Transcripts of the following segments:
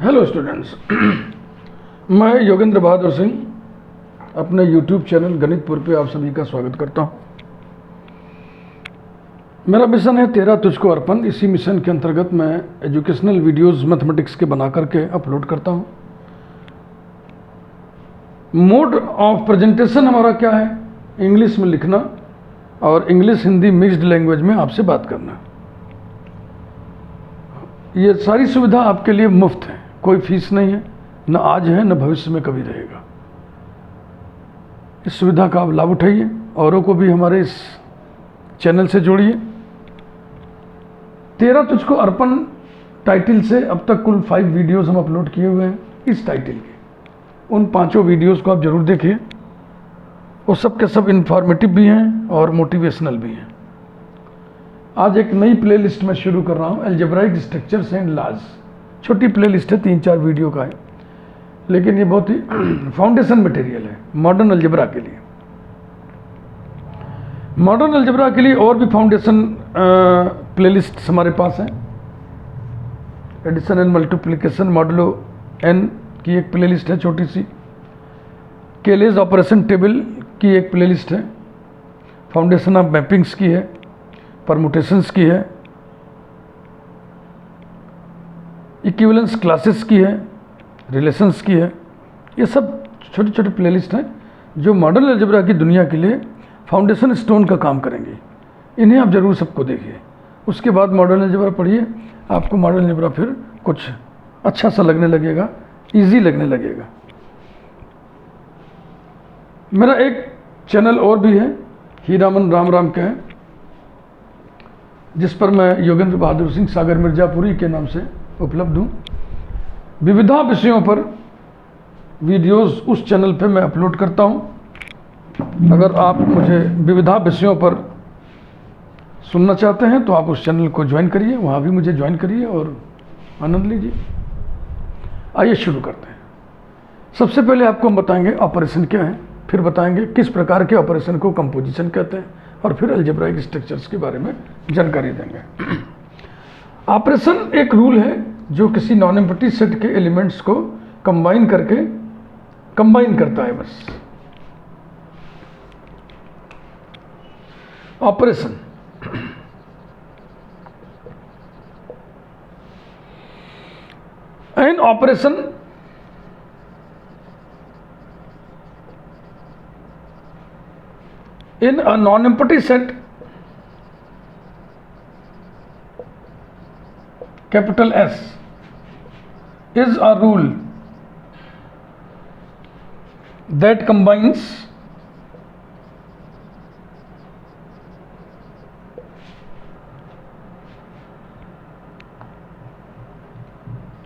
Hello students, मैं योगेंद्र बहादुर सिंह अपने YouTube channel गणितपुर पे आप सभी का स्वागत करता हूँ। मेरा मिशन है 13 तुझको अर्पण। इसी मिशन के अंतर्गत मैं एजुकेशनल वीडियोस मैथमेटिक्स के बना करके अपलोड करता हूँ। मोड ऑफ प्रेजेंटेशन हमारा क्या है? इंग्लिश में लिखना और इंग्लिश हिंदी मिक्स्ड लैंग्वेज में आपसे बात करना। ये सारी सुविधा आपके लिए मुफ्त है, कोई फीस नहीं है, न आज है न भविष्य में कभी रहेगा। इस सुविधा का आप लाभ उठाइए, औरों को भी हमारे इस चैनल से जोड़िए। 13 तुझको अर्पण टाइटल से अब तक कुल 5 वीडियोस हम अपलोड किए हुए हैं। इस टाइटल के उन 5 वीडियोस को आप जरूर देखिए। वो सब के सब इंफॉर्मेटिव भी हैं और मोटिवेशनल भी हैं। आज एक नई प्लेलिस्ट में शुरू कर रहा हूँ, अलजेब्राइक स्ट्रक्चर्स एंड लॉज। छोटी प्लेलिस्ट है, 3-4 वीडियो का है, लेकिन ये बहुत ही फाउंडेशन मटेरियल है मॉडर्न अलजेब्रा के लिए। मॉडर्न अलजेब्रा के लिए और भी फाउंडेशन प्लेलिस्ट हमारे पास हैं। Addition and multiplication modulo N की एक प्लेलिस्ट है छोटी सी। केलेज ऑपरेशन टेबल की एक प्लेलिस्ट है। फाउंडेशन ऑफ मैपिंग्स की है, परमुटेशंस की है, इक्विवेलेंस क्लासेस की है, रिलेशंस की है। ये सब छोटे छोटे प्लेलिस्ट हैं जो मॉडर्न अलजेब्रा की दुनिया के लिए फाउंडेशन स्टोन का काम करेंगे। इन्हें आप जरूर सबको देखिए। उसके बाद मॉडर्न अलजेब्रा पढ़िए, आपको मॉडर्न अलजेब्रा फिर कुछ अच्छा सा लगने लगेगा, इजी लगने लगेगा। मेरा एक चैनल और भी है, हीरामन राम का है, जिस पर मैं योगेंद्र बहादुर सिंह सागर मिर्जापुरी के नाम से उपलब्ध हूँ। विविधा विषयों पर वीडियोस उस चैनल पे मैं अपलोड करता हूँ। अगर आप मुझे विविधा विषयों पर सुनना चाहते हैं तो आप उस चैनल को ज्वाइन करिए, वहाँ भी मुझे ज्वाइन करिए और आनंद लीजिए। आइए शुरू करते हैं। सबसे पहले आपको हम बताएंगे ऑपरेशन क्या है, फिर बताएंगे किस प्रकार के ऑपरेशन को कंपोजिशन कहते हैं, और फिर अलजेब्राइक स्ट्रक्चर्स के बारे में जानकारी देंगे। ऑपरेशन एक रूल है जो किसी नॉन एम्प्टी सेट के एलिमेंट्स को कंबाइन करता है। बस operation an operation in a non-empty set capital S is a rule that combines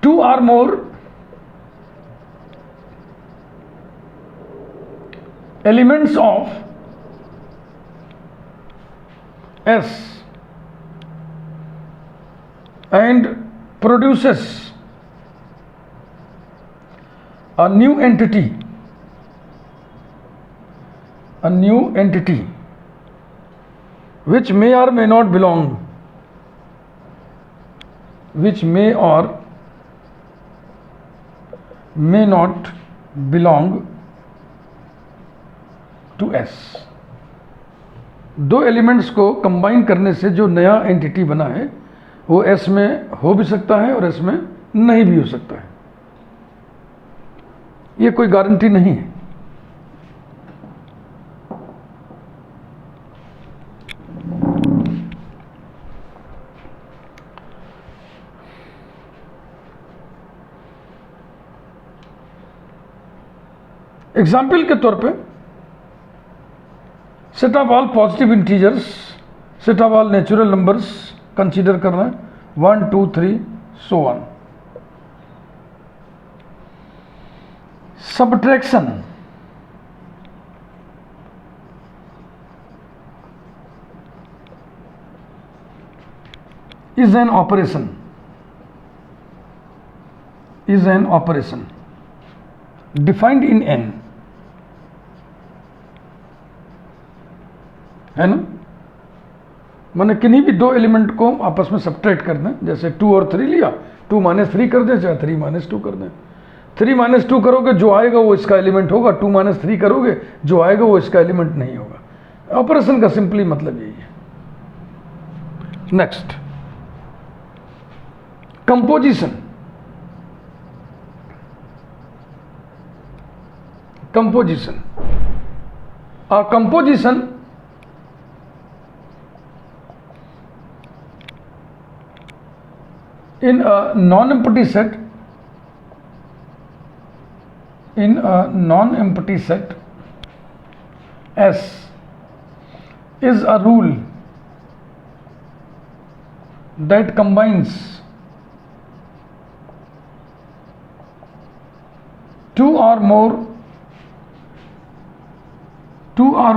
two or more elements of S and produces a new entity which may or may not belong to S। दो elements को combine करने से जो नया entity बना है वो S में हो भी सकता है और एस में नहीं भी हो सकता है। ये कोई गारंटी नहीं है। एग्जाम्पल के तौर पे set of all positive integers, set of all natural numbers consider करना है, 1 2 3 so on। Subtraction is an operation defined in N, है ना। मैंने किन्हीं भी दो एलिमेंट को आपस में सब्ट्रैक्ट कर दें, जैसे 2 और 3 लिया 2 - 3 कर दें, चाहे 3 - 2 कर दें। 3 - 2 करोगे जो आएगा वो इसका एलिमेंट होगा, 2 - 3 करोगे जो आएगा वो इसका एलिमेंट नहीं होगा। ऑपरेशन का सिंपली मतलब यही है। Next, composition. Composition, composition in a non-empty set, S is a rule that combines two or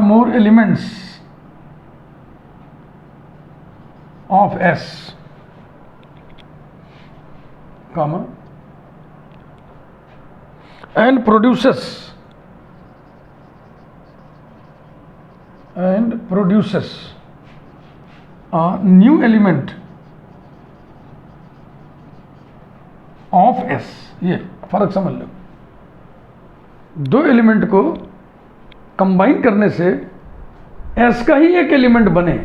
more elements of S, comma, and produces a new element of S। ये फर्क समझ लो, दो एलिमेंट को combine करने से S का ही एक element बने,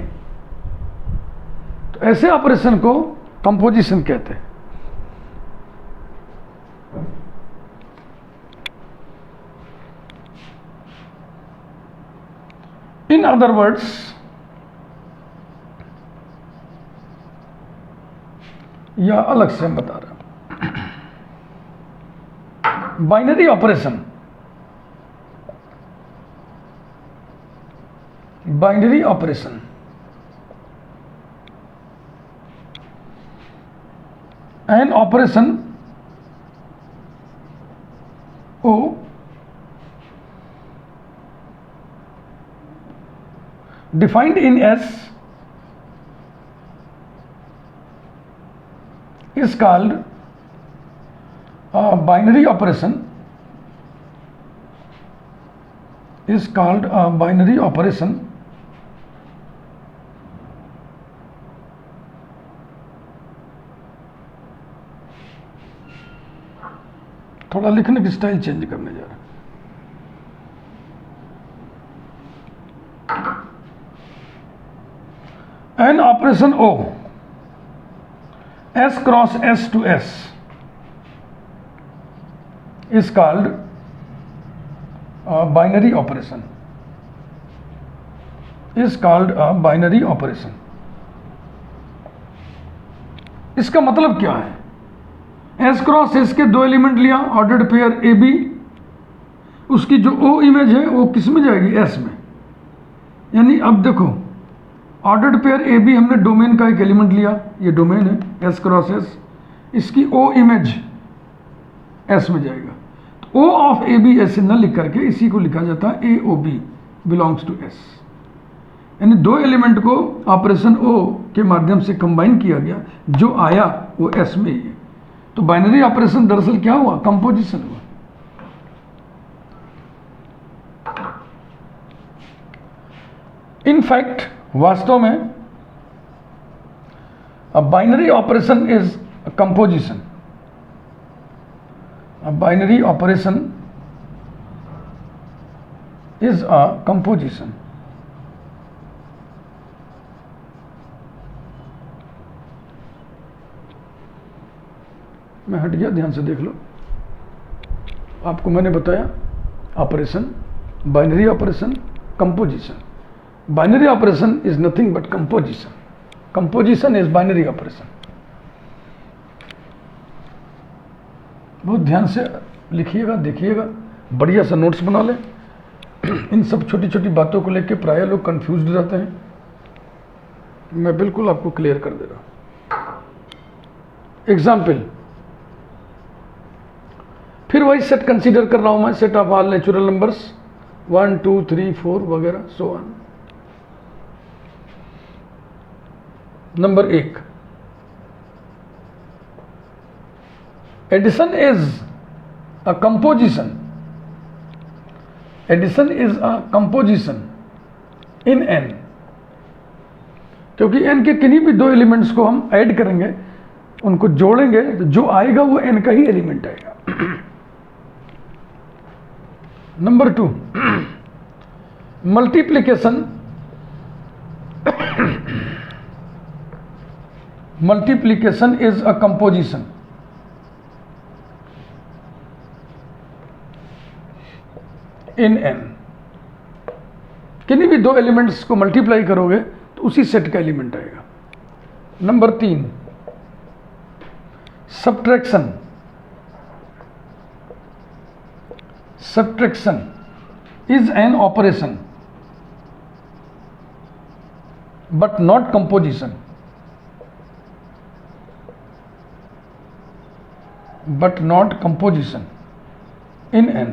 तो ऐसे ऑपरेशन को कंपोजिशन कहते हैं। In other words, या अलग से हम बता रहे हैं, binary operation, an operation O defined in S is called a binary operation, थोड़ा लिखने की स्टाइल चेंज करने जा रहे हैं। An operation O, S cross S to S, is called a binary operation. इसका मतलब क्या है? S क्रॉस S के दो एलिमेंट लिया, ऑर्डर्ड पेयर ए बी, उसकी जो O इमेज है वो किस में जाएगी? S में। यानी अब देखो, ऑर्डर्ड पेयर ए बी हमने डोमेन का एक एलिमेंट लिया, ये डोमेन है S क्रॉस S, इसकी O इमेज S में जाएगा, तो O ऑफ ए बी ऐसे न लिख करके इसी को लिखा जाता है A O B belongs to S। यानी दो एलिमेंट को ऑपरेशन O के माध्यम से कंबाइन किया गया, जो आया वो S में ही है। तो बाइनरी ऑपरेशन दरअसल क्या हुआ? कंपोजिशन हुआ। इन फैक्ट, वास्तव में a binary operation is a composition. A binary operation is a composition. मैं हट गया, ध्यान से देख लो। आपको मैंने बताया operation, binary operation, composition. Binary operation is nothing but composition. Composition is binary operation. बहुत ध्यान से लिखिएगा, देखिएगा, बढ़िया सा नोट्स बना लें। इन सब छोटी छोटी बातों को लेकर प्राय लोग कंफ्यूज्ड रहते हैं, मैं बिल्कुल आपको क्लियर कर दे रहा हूं। एग्जाम्पल, फिर वही सेट कंसीडर कर रहा हूं मैं, set of all natural numbers 1 2 3 4 वगैरह so on. Number 1, addition is a composition. Addition is a composition in n, क्योंकि n के किन्हीं भी दो एलिमेंट्स को हम ऐड करेंगे उनको जोड़ेंगे तो जो आएगा वो n का ही एलिमेंट आएगा। Number 2, multiplication. Multiplication is a composition. In n, किन्हीं भी दो एलिमेंट्स को मल्टीप्लाई करोगे तो उसी सेट का एलिमेंट आएगा। Number 3, subtraction. Subtraction is an operation but not composition. But not composition in n,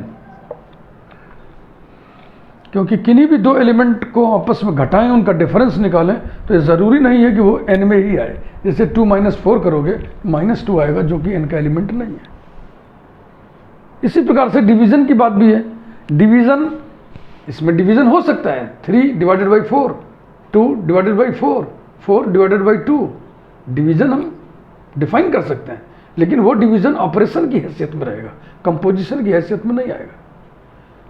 क्योंकि किन्हीं भी दो एलिमेंट को आपस में घटाएं, उनका डिफरेंस निकालें, तो ये ज़रूरी नहीं है कि वो n में ही आए। जैसे 2 - 4 करोगे -2 आएगा, जो कि n का एलिमेंट नहीं है। इसी प्रकार से डिवीज़न की बात भी है। डिवीज़न, इसमें डिवीज़न हो सकता है 3/4, 2/4, 4/2। डिवीज़न हम डिफाइन कर सकते हैं, लेकिन वो डिवीज़न ऑपरेशन की हैसियत में रहेगा, कंपोजिशन की हैसियत में नहीं आएगा।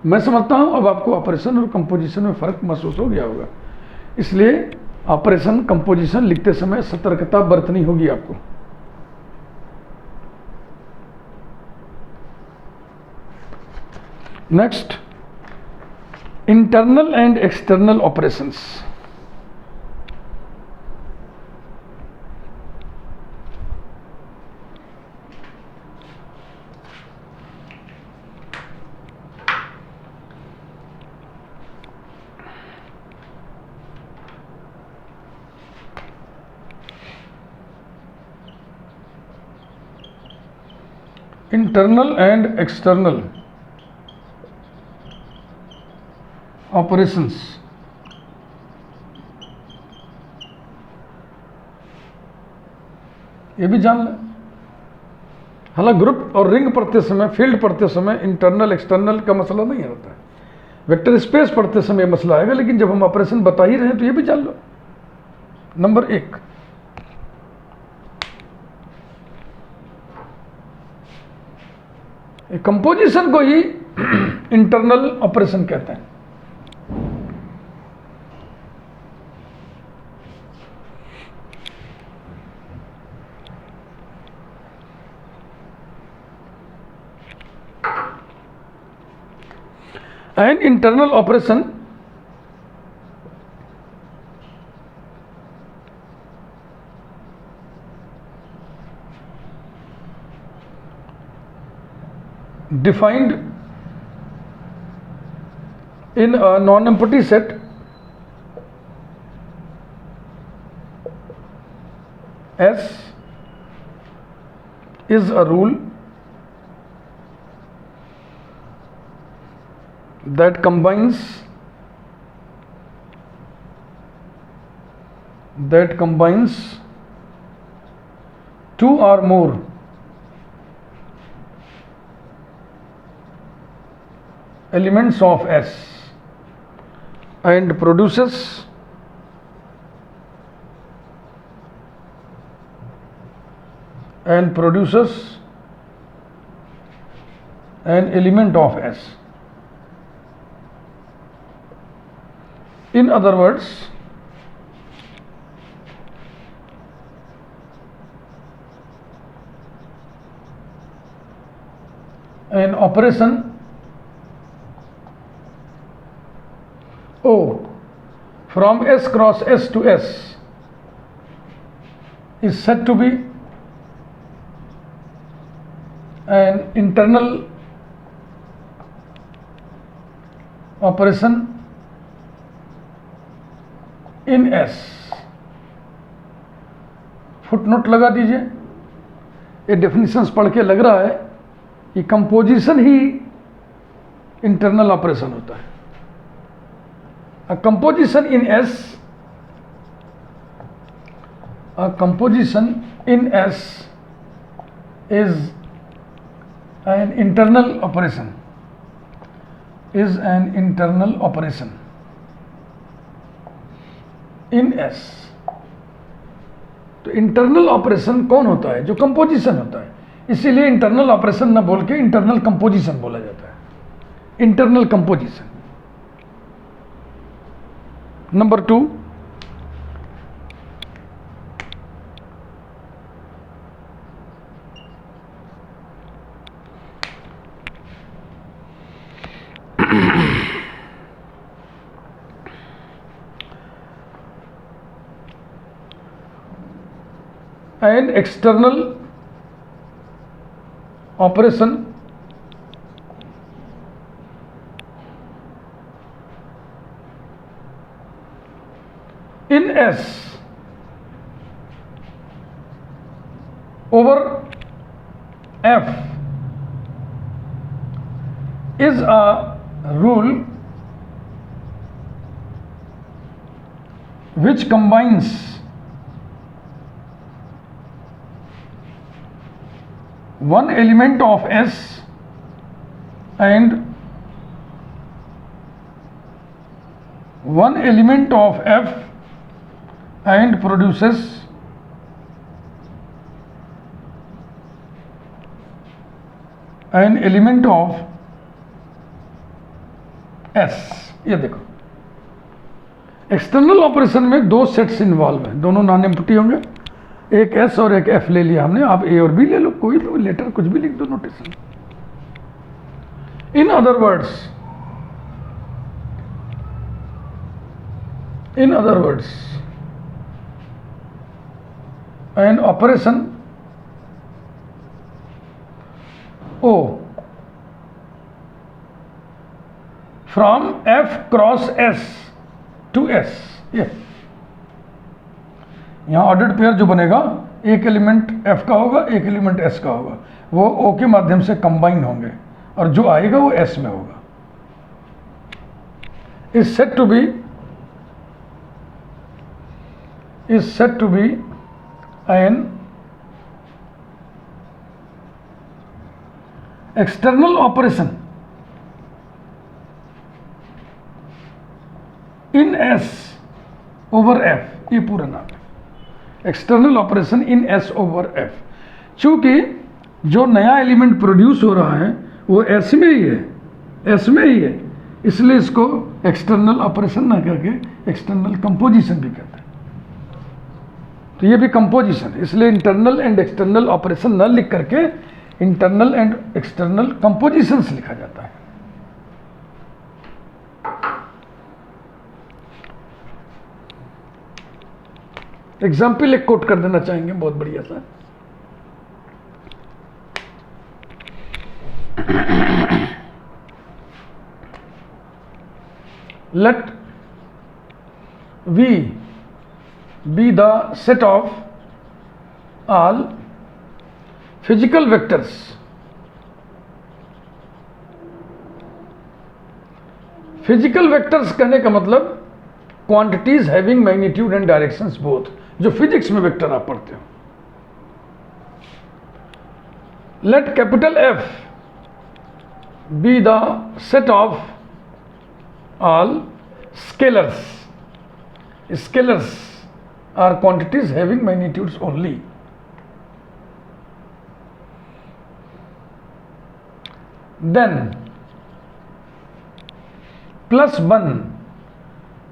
मैं समझता हूं अब आपको ऑपरेशन और कंपोजिशन में फ़र्क महसूस हो गया होगा, इसलिए ऑपरेशन कंपोजिशन लिखते समय सतर्कता बरतनी होगी आपको। Next, internal and external operations. Internal and external operations. ये भी जान लें। हालांकि ग्रुप और रिंग पढ़ते समय, फील्ड पढ़ते समय इंटरनल एक्सटर्नल का मसला नहीं होता है, वेक्टर स्पेस पढ़ते समय मसला आएगा, लेकिन जब हम ऑपरेशन बता ही रहे हैं तो ये भी जान लो। नंबर 1, कंपोजिशन को ही इंटरनल ऑपरेशन कहते हैं। An internal operation defined in a non-empty set S is a rule that combines two or more elements of S and produces an element of S. In other words, an operation O from S cross S to S is said to be an internal operation in S। Footnote लगा दीजिए। ये definitions पढ़ के लग रहा है कि composition ही internal operation होता है। A composition in S is an internal operation. In S, तो इंटरनल ऑपरेशन कौन होता है? जो कंपोजिशन होता है। इसीलिए इंटरनल ऑपरेशन ना बोल के इंटरनल कंपोजिशन बोला जाता है। Internal composition. Number 2, an external operation in S over F is a rule which combines one element of S and one element of F and produces an element of S। ये देखो, external operation में 2 sets involve हैं, दोनों non empty होंगे। एक S और एक F ले लिया हमने, आप A और B ले लो, कोई भी लेटर कुछ भी लिख दो notation. In other words an operation O from F cross S to S, ये यहां ऑर्डर्ड पेयर जो बनेगा, एक एलिमेंट F का होगा, एक एलिमेंट S का होगा, वो O के माध्यम से कंबाइन होंगे और जो आएगा वो S में होगा। is said to be an external operation in S over F, ये पूरा नाम है, external operation in S over F। चूंकि जो नया एलिमेंट प्रोड्यूस हो रहा है वो S में ही है, इसलिए इसको एक्सटर्नल ऑपरेशन ना करके एक्सटर्नल कंपोजिशन भी कहते हैं। तो ये भी कंपोजिशन है, इसलिए इंटरनल एंड एक्सटर्नल ऑपरेशन न लिख करके इंटरनल एंड एक्सटर्नल कंपोजिशंस लिखा जाता है। एग्जाम्पल एक कोट कर देना चाहेंगे, बहुत बढ़िया सा। Let V be the set of all physical vectors physical vectors कहने का मतलब quantities having magnitude and directions both, जो फिजिक्स में वेक्टर आप पढ़ते हो। Let capital F be the set of all scalars are quantities having magnitudes only। then plus 1,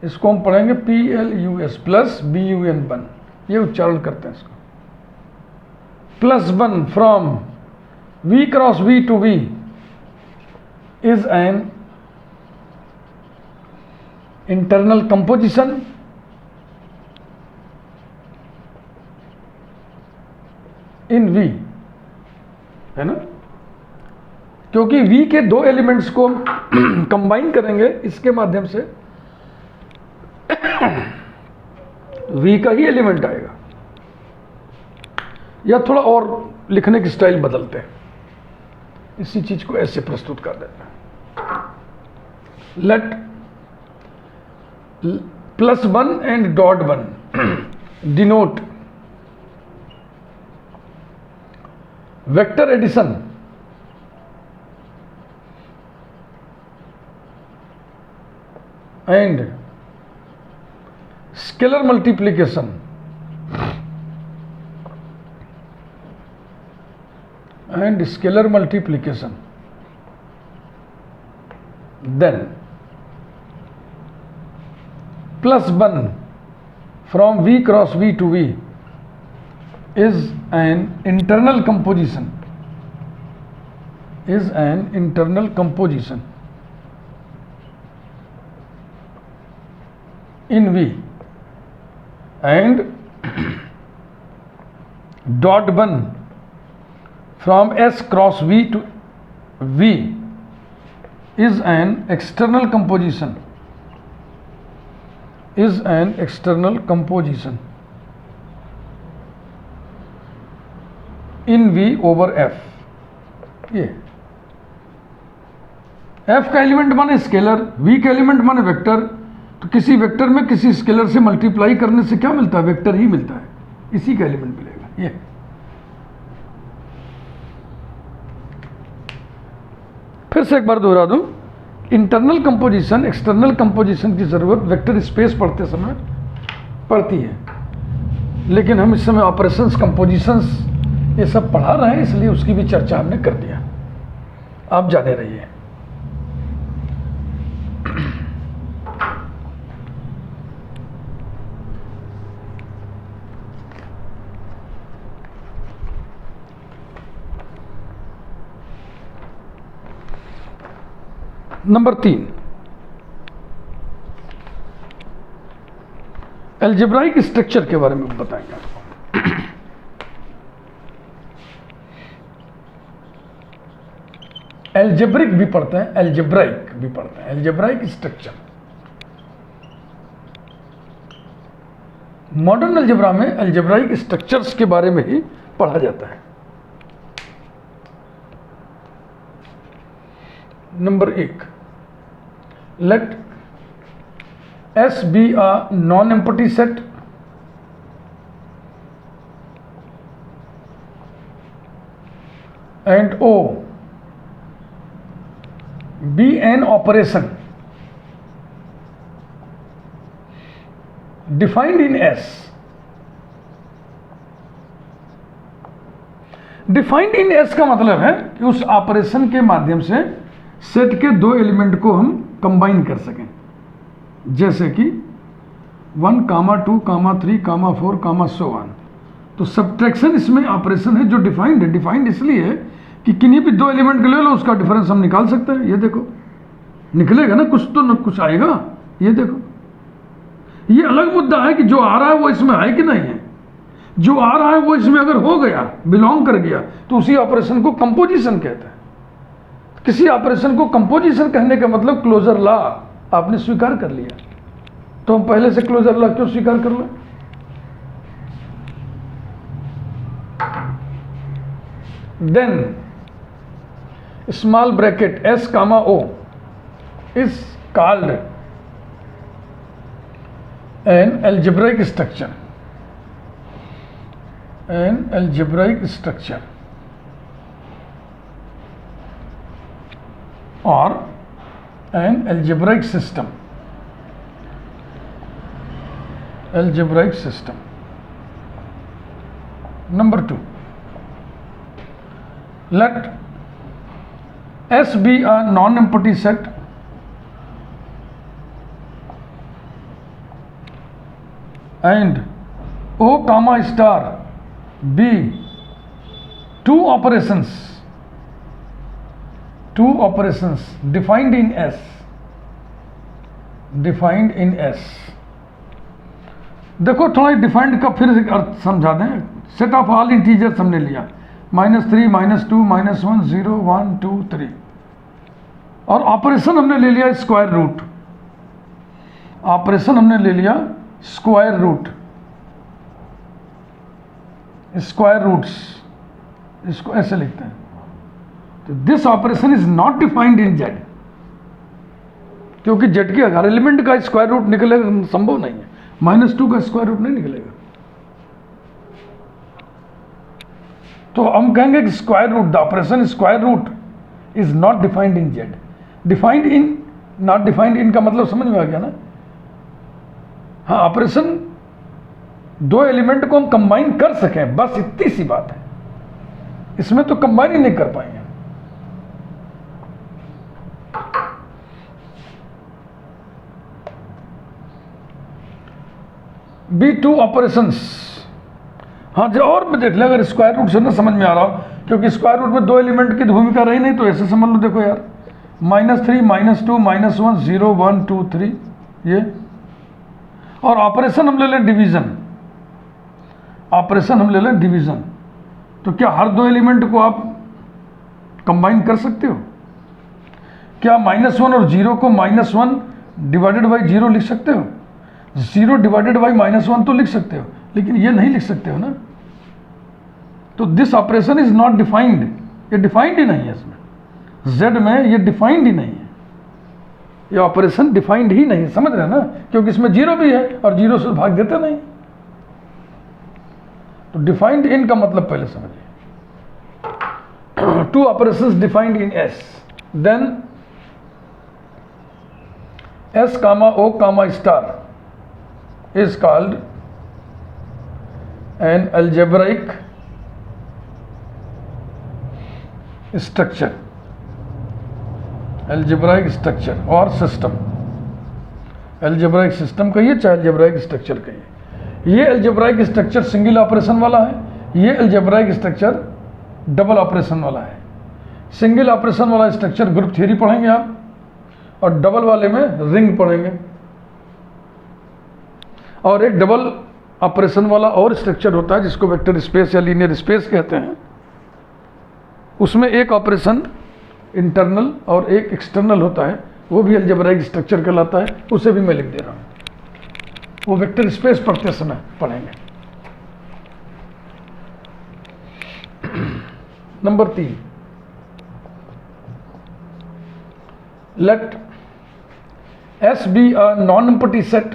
इसको हम पढ़ेंगे PLUS प्लस BUN 1, ये उच्चारण करते हैं इसको। Plus 1 from V cross V to V is an internal composition in V, है ना, क्योंकि V के 2 एलिमेंट्स को कंबाइन करेंगे, इसके माध्यम से V का ही एलिमेंट आएगा। या थोड़ा और लिखने की स्टाइल बदलते हैं, इसी चीज को ऐसे प्रस्तुत कर देते हैं। Let plus 1 and dot 1 denote vector addition and scalar multiplication and scalar multiplication, then plus 1 from V cross V to V is an internal composition, in V, and dot 1 from S cross V to V is an external composition, in V over F। ये F का element माने scalar, V का element माने vector. तो किसी vector में किसी scalar से मल्टीप्लाई करने से क्या मिलता है? वेक्टर ही मिलता है, इसी का एलिमेंट मिलेगा। ये फिर से एक बार दोहरा दूं, इंटरनल कंपोजिशन, एक्सटर्नल कंपोजिशन की जरूरत वेक्टर स्पेस पढ़ते समय पड़ती है, लेकिन हम इस समय ऑपरेशंस, कंपोजिशंस ये सब पढ़ा रहे हैं, इसलिए उसकी भी चर्चा हमने कर दिया। आप जाने रहिए। नंबर 3, एल्जेब्राइक स्ट्रक्चर के बारे में बताएंगे आपको। एल्जेब्रिक भी पढ़ते हैं, एल्जेब्राइक भी पढ़ते हैं। एल्जेब्राइक स्ट्रक्चर मॉडर्न एल्जेब्रा में एल्जेब्राइक स्ट्रक्चर्स के बारे में ही पढ़ा जाता है। Number 1, let S be a non-empty set and O be an operation defined in S। Defined in S का मतलब है कि उस ऑपरेशन के माध्यम से सेट के दो एलिमेंट को हम कंबाइन कर सकें, जैसे कि 1, 2, 3, 4, so on। तो सब्ट्रैक्शन इसमें ऑपरेशन है जो डिफाइंड है। डिफाइंड इसलिए है कि किन्हीं भी दो एलिमेंट को ले लो, उसका डिफरेंस हम निकाल सकते हैं। ये देखो निकलेगा ना, कुछ तो न कुछ आएगा। ये देखो, ये अलग मुद्दा है कि जो आ रहा है वो इसमें है कि नहीं है। जो आ रहा है वो इसमें अगर हो गया, बिलोंग कर गया, तो उसी ऑपरेशन को कंपोजिशन कहते हैं। किसी ऑपरेशन को कंपोजिशन कहने का मतलब क्लोजर लॉ आपने स्वीकार कर लिया। तो हम पहले से क्लोजर लॉ क्यों स्वीकार कर लें? Then small bracket S, O is called an algebraic structure, or an algebraic system, Number 2, let S be a non-empty set and O comma star be two operations defined in S। देखो थोड़ा defined का फिर अर्थ समझा दें। Set of all integers हमने लिया, -3, -2, -1, 0, 1, 2, 3, और operation हमने ले लिया स्क्वायर रूट्स, इसको ऐसे लिखते हैं। तो this operation is not defined in Z, क्योंकि जेड के हर एलिमेंट का स्क्वायर रूट निकलेगा संभव नहीं है। -2 का स्क्वायर रूट नहीं निकलेगा। तो हम कहेंगे कि square root, the operation square root is not defined in Z. Not defined in का मतलब समझ में आ गया ना? हाँ, ऑपरेशन दो एलिमेंट को हम कंबाइन कर सकें, बस इतनी सी बात है। इसमें तो कंबाइन ही नहीं कर पाएंगे। B2 ऑपरेशंस, हाँ जो और में देख ले, अगर स्क्वायर रूट से ना समझ में आ रहा हो, क्योंकि स्क्वायर रूट में दो एलिमेंट की भूमिका रही नहीं, तो ऐसे समझ लो, देखो यार -3 -2 -1 0 1 2 3 ये, और ऑपरेशन हम ले लें डिवीजन, ऑपरेशन हम ले लें डिवीजन, तो क्या हर दो एलिमेंट को आप कंबाइन कर सकते हो? क्या -1 और 0 को -1 डिवाइडेड बाई 0 लिख सकते हो? 0 डिवाइडेड बाई -1 तो लिख सकते हो, लेकिन ये नहीं लिख सकते हो ना। तो this operation is not defined, ये डिफाइंड ही नहीं है इसमें, Z में ये डिफाइंड ही नहीं है, ये ऑपरेशन डिफाइंड ही नहीं, समझ रहे हैं ना, क्योंकि इसमें 0 भी है और 0 से भाग देते नहीं। तो डिफाइंड इन का मतलब पहले समझिए। 2 operations defined in S, then S, O, star is called an algebraic structure, algebraic structure और सिस्टम, algebraic सिस्टम कहिए चाहे algebraic स्ट्रक्चर कहिए। ये algebraic स्ट्रक्चर सिंगल ऑपरेशन वाला है, ये algebraic स्ट्रक्चर डबल ऑपरेशन वाला है। सिंगल ऑपरेशन वाला स्ट्रक्चर ग्रुप थ्योरी पढ़ेंगे आप, और डबल वाले में रिंग पढ़ेंगे। और एक डबल ऑपरेशन वाला और स्ट्रक्चर होता है जिसको वेक्टर स्पेस या लीनियर स्पेस कहते हैं, उसमें एक ऑपरेशन इंटरनल और एक एक्सटर्नल होता है, वो भी अलजेब्राइक स्ट्रक्चर कहलाता है, उसे भी मैं लिख दे रहा हूँ, वो वेक्टर स्पेस पढ़ते समय पढ़ेंगे। नंबर 3, लेट S be a non-empty set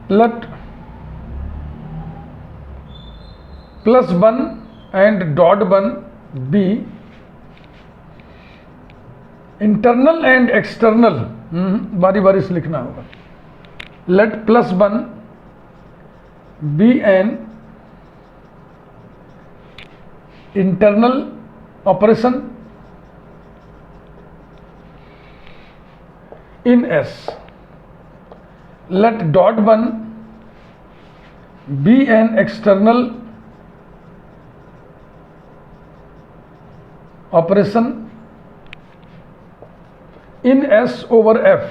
let +1 and .1 be internal and external, बारी बारी से लिखना होगा। let +1 be an internal operation in S, let .1 be an external operation in S over F।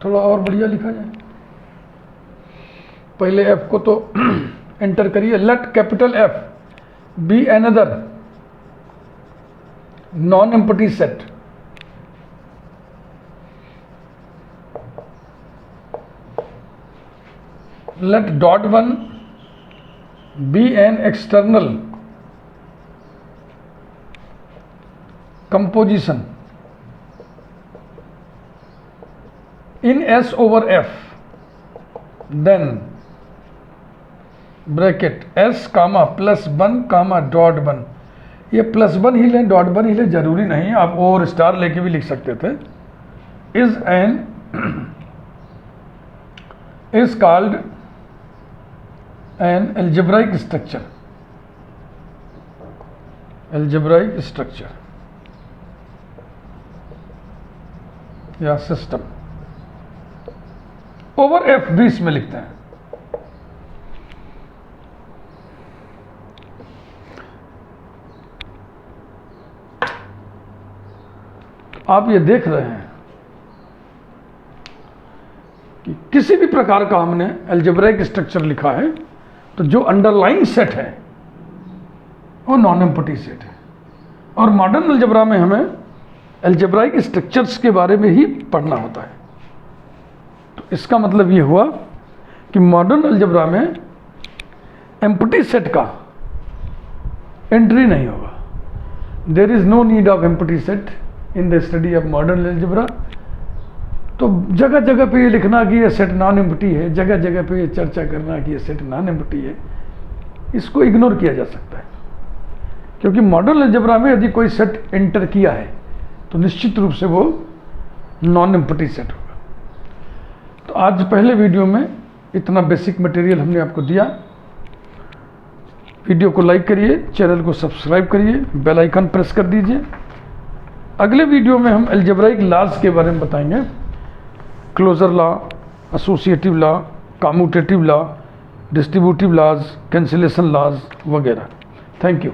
थोड़ा और बढ़िया लिखा जाए, पहले F को तो एंटर करिए। Let capital F be another non empty set, let .1 be an external composition in S over F, then bracket S कामा +1 कामा .1, ये +1 ही लें .1 ही लें जरूरी नहीं, आप और स्टार लेके भी लिख सकते थे। is called an algebraic structure, algebraic structure या सिस्टम। ओवर F भी इसमें लिखते हैं। आप ये देख रहे हैं कि किसी भी प्रकार का हमने अलजेब्राइक स्ट्रक्चर लिखा है तो जो अंडरलाइन सेट है वो नॉन एम्प्टी सेट है, और मॉडर्न अलजेब्रा में हमें अलजेब्राइक स्ट्रक्चर्स के बारे में ही पढ़ना होता है। तो इसका मतलब ये हुआ कि मॉडर्न अलजेब्रा में एम्प्टी सेट का एंट्री नहीं होगा। There is no need of empty set in the study of modern algebra. तो जगह जगह पे ये लिखना कि ये सेट नॉन एम्प्टी है, जगह जगह पे ये चर्चा करना कि ये सेट नॉन एम्प्टी है, इसको इग्नोर किया जा सकता है, क्योंकि मॉडर्न अलजेब्रा में यदि कोई सेट एंटर किया है तो निश्चित रूप से वो नॉन एम्प्टी सेट होगा। तो आज पहले वीडियो में इतना बेसिक मटेरियल हमने आपको दिया। वीडियो को लाइक करिए, चैनल को सब्सक्राइब करिए, बेल आइकन प्रेस कर दीजिए। अगले वीडियो में हम अलजेब्राइक लॉज के बारे में बताएंगे, closure law, associative law, commutative law, distributive laws, cancellation laws वगैरह। Thank you.